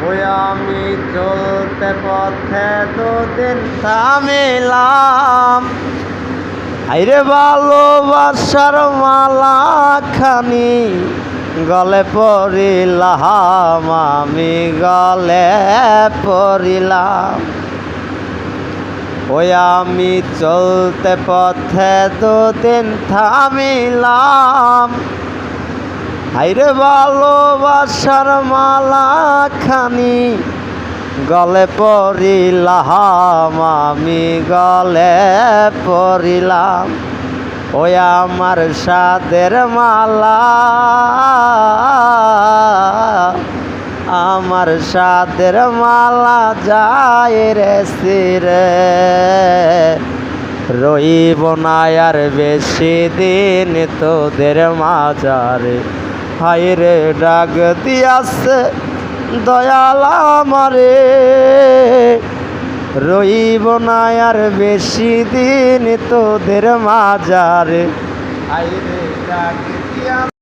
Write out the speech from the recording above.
ওই আমি চলতে পথে দুদিন থামিলাম, হাইরে ভালোবাসার মালা খানি গলে পড়িলাম, আমি গলে পড়িলাম। ওই আমি চলতে পথে দুদিন থামিলাম, হাইরে ভালোবাসার মালা খানি গলে পড়িলাম, আমি গলে পড়িলাম। ওই আমার সাদের মালা, আমার সাদের মালা যায় রে সিরে, রইব না আর বেশি দিন তোদের মাঝারে। হায়রে ডাক দিয়াছে দয়াল আমারে, রইব না আর বেশি দিন তোদের মাঝারে। হায়রে ডাক দিয়া